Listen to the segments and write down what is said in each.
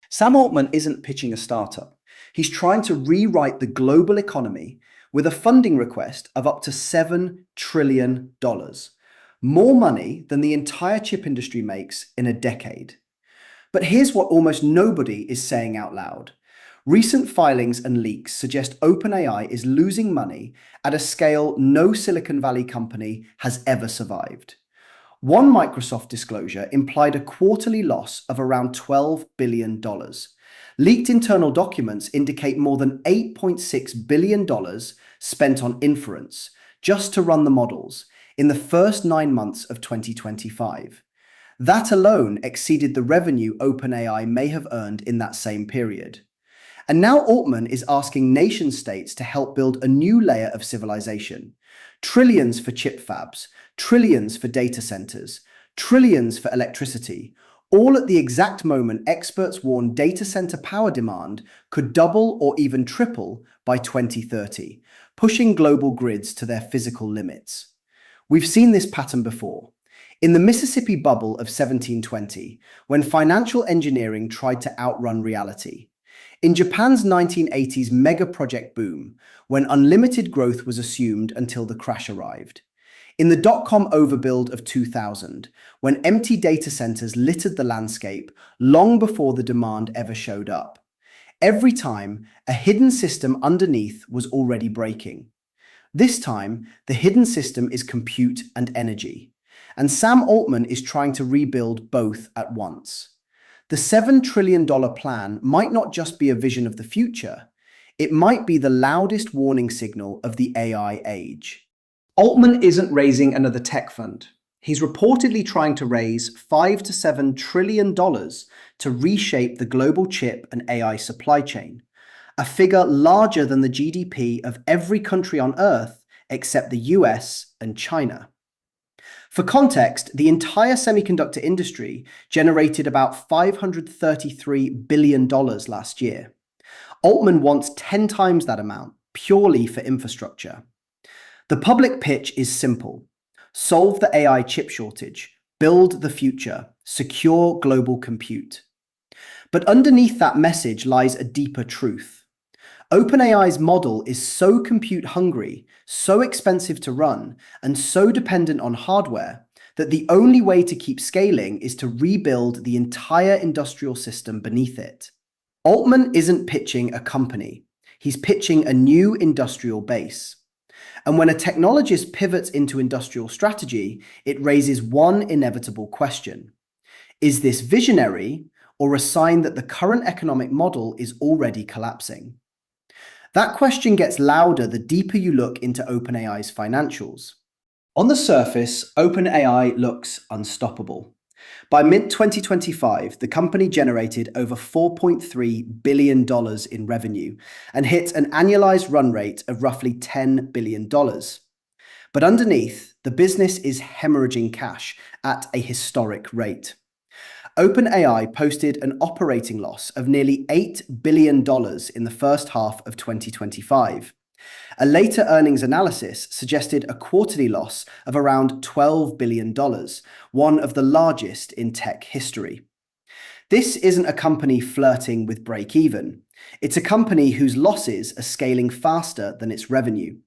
Sam Altman isn't pitching a startup. He's trying to rewrite the global economy with a funding request of up to $7 trillion, more money than the entire chip industry makes in a decade. But here's what almost nobody is saying out loud. Recent filings and leaks suggest OpenAI is losing money at a scale no Silicon Valley company has ever survived. One Microsoft disclosure implied a quarterly loss of around $12 billion. Leaked internal documents indicate more than $8.6 billion spent on inference just to run the models in the first 9 months of 2025. That alone exceeded the revenue OpenAI may have earned in that same period. And now Altman is asking nation states to help build a new layer of civilization. Trillions for chip fabs, trillions for data centers, trillions for electricity, all at the exact moment experts warn data center power demand could double or even triple by 2030, pushing global grids to their physical limits. We've seen this pattern before. In the Mississippi bubble of 1720, when financial engineering tried to outrun reality. In Japan's 1980s megaproject boom, when unlimited growth was assumed until the crash arrived. In the dot-com overbuild of 2000, when empty data centers littered the landscape long before the demand ever showed up. Every time, a hidden system underneath was already breaking. This time, the hidden system is compute and energy. And Sam Altman is trying to rebuild both at once. The $7 trillion plan might not just be a vision of the future, it might be the loudest warning signal of the AI age. Altman isn't raising another tech fund. He's reportedly trying to raise $5 to $7 trillion to reshape the global chip and AI supply chain, a figure larger than the GDP of every country on Earth except the US and China. For context, the entire semiconductor industry generated about $533 billion last year. Altman wants 10 times that amount, purely for infrastructure. The public pitch is simple. Solve the AI chip shortage, build the future, secure global compute. But underneath that message lies a deeper truth. OpenAI's model is so compute hungry, so expensive to run, and so dependent on hardware that the only way to keep scaling is to rebuild the entire industrial system beneath it. Altman isn't pitching a company, he's pitching a new industrial base. And when a technologist pivots into industrial strategy, it raises one inevitable question. Is this visionary or a sign that the current economic model is already collapsing? That question gets louder the deeper you look into OpenAI's financials. On the surface, OpenAI looks unstoppable. By mid-2025, the company generated over $4.3 billion in revenue and hit an annualized run rate of roughly $10 billion. But underneath, the business is hemorrhaging cash at a historic rate. OpenAI posted an operating loss of nearly $8 billion in the first half of 2025. A later earnings analysis suggested a quarterly loss of around $12 billion, one of the largest in tech history. This isn't a company flirting with break-even. It's a company whose losses are scaling faster than its revenue.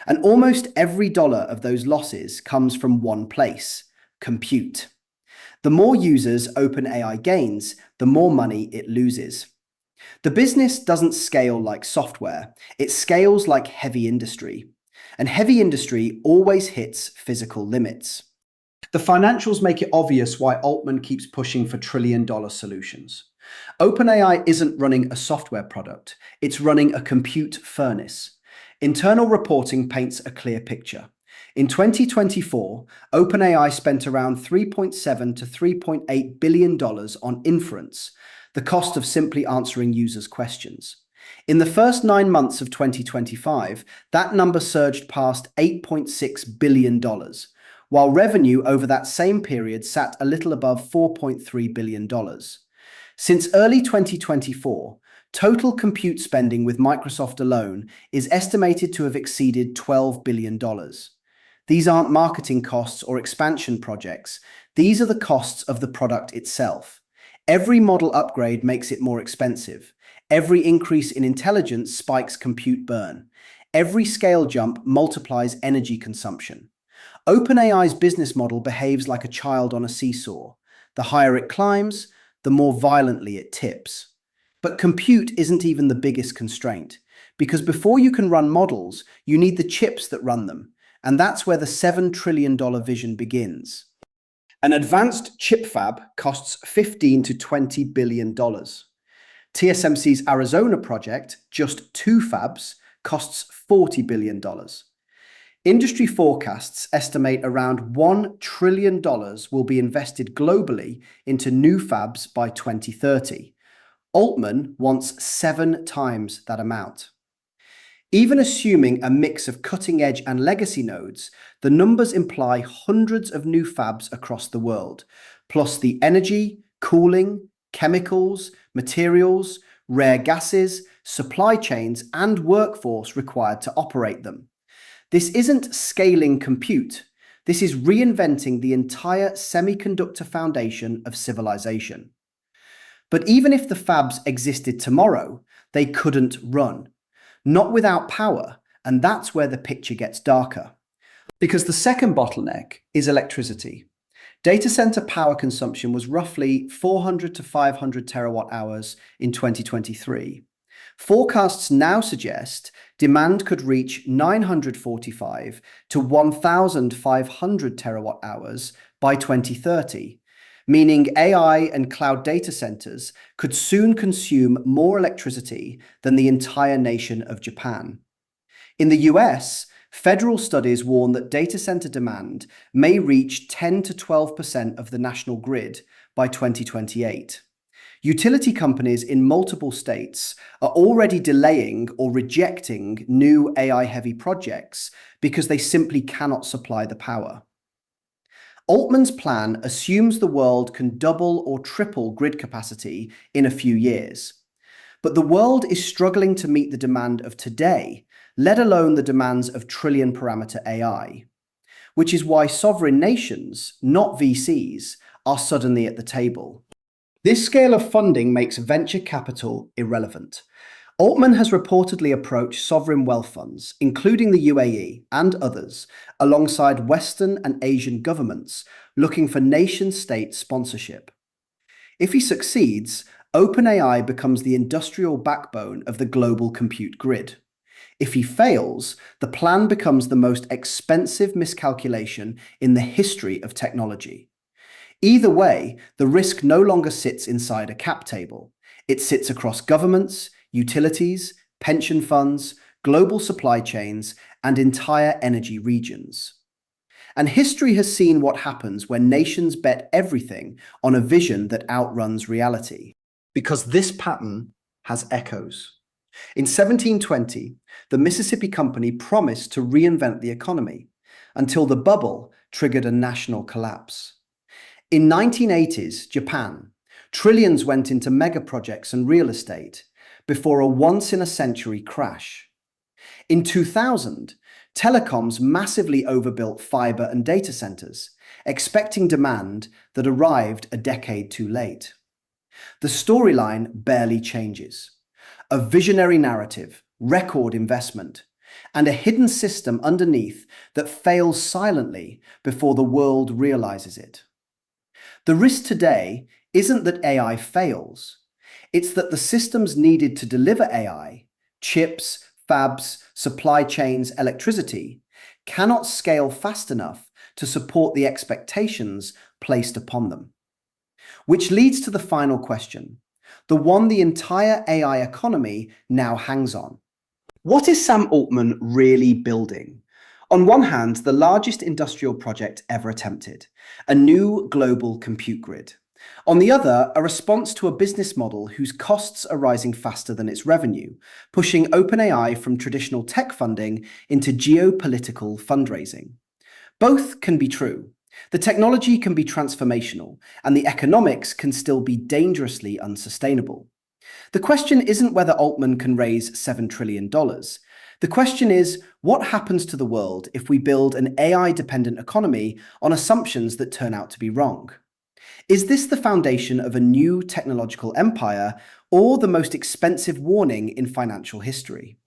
And almost every dollar of those losses comes from one place: compute. The more users OpenAI gains, the more money it loses. The business doesn't scale like software, it scales like heavy industry. And heavy industry always hits physical limits. The financials make it obvious why Altman keeps pushing for trillion-dollar solutions. OpenAI isn't running a software product, it's running a compute furnace. Internal reporting paints a clear picture. In 2024, OpenAI spent around $3.7 to $3.8 billion on inference, the cost of simply answering users' questions. In the first 9 months of 2025, that number surged past $8.6 billion, while revenue over that same period sat a little above $4.3 billion. Since early 2024, total compute spending with Microsoft alone is estimated to have exceeded $12 billion. These aren't marketing costs or expansion projects. These are the costs of the product itself. Every model upgrade makes it more expensive. Every increase in intelligence spikes compute burn. Every scale jump multiplies energy consumption. OpenAI's business model behaves like a child on a seesaw. The higher it climbs, the more violently it tips. But compute isn't even the biggest constraint, because before you can run models, you need the chips that run them, and that's where the $7 trillion vision begins. An advanced chip fab costs $15 to $20 billion. TSMC's Arizona project, just two fabs, costs $40 billion. Industry forecasts estimate around $1 trillion will be invested globally into new fabs by 2030. Altman wants 7 times that amount. Even assuming a mix of cutting-edge and legacy nodes, the numbers imply hundreds of new fabs across the world, plus the energy, cooling, chemicals, materials, rare gases, supply chains, and workforce required to operate them. This isn't scaling compute. This is reinventing the entire semiconductor foundation of civilization. But even if the fabs existed tomorrow, they couldn't run. Not without power, and that's where the picture gets darker. Because the second bottleneck is electricity. Data center power consumption was roughly 400 to 500 terawatt hours in 2023. Forecasts now suggest demand could reach 945 to 1,500 terawatt hours by 2030, meaning AI and cloud data centers could soon consume more electricity than the entire nation of Japan. In the US, federal studies warn that data center demand may reach 10 to 12% of the national grid by 2028. Utility companies in multiple states are already delaying or rejecting new AI-heavy projects because they simply cannot supply the power. Altman's plan assumes the world can double or triple grid capacity in a few years. But the world is struggling to meet the demand of today, let alone the demands of trillion-parameter AI, which is why sovereign nations, not VCs, are suddenly at the table. This scale of funding makes venture capital irrelevant. Altman has reportedly approached sovereign wealth funds, including the UAE and others, alongside Western and Asian governments, looking for nation-state sponsorship. If he succeeds, OpenAI becomes the industrial backbone of the global compute grid. If he fails, the plan becomes the most expensive miscalculation in the history of technology. Either way, the risk no longer sits inside a cap table. It sits across governments, utilities, pension funds, global supply chains, and entire energy regions. And history has seen what happens when nations bet everything on a vision that outruns reality. Because this pattern has echoes. In 1720, the Mississippi Company promised to reinvent the economy until the bubble triggered a national collapse. In 1980s Japan, trillions went into megaprojects and real estate before a once-in-a-century crash. In 2000, telecoms massively overbuilt fiber and data centers, expecting demand that arrived a decade too late. The storyline barely changes. A visionary narrative, record investment, and a hidden system underneath that fails silently before the world realizes it. The risk today isn't that AI fails. It's that the systems needed to deliver AI, chips, fabs, supply chains, electricity, cannot scale fast enough to support the expectations placed upon them. Which leads to the final question, the one the entire AI economy now hangs on. What is Sam Altman really building? On one hand, the largest industrial project ever attempted, a new global compute grid. On the other, a response to a business model whose costs are rising faster than its revenue, pushing OpenAI from traditional tech funding into geopolitical fundraising. Both can be true. The technology can be transformational, and the economics can still be dangerously unsustainable. The question isn't whether Altman can raise $7 trillion. The question is, what happens to the world if we build an AI-dependent economy on assumptions that turn out to be wrong? Is this the foundation of a new technological empire or the most expensive warning in financial history?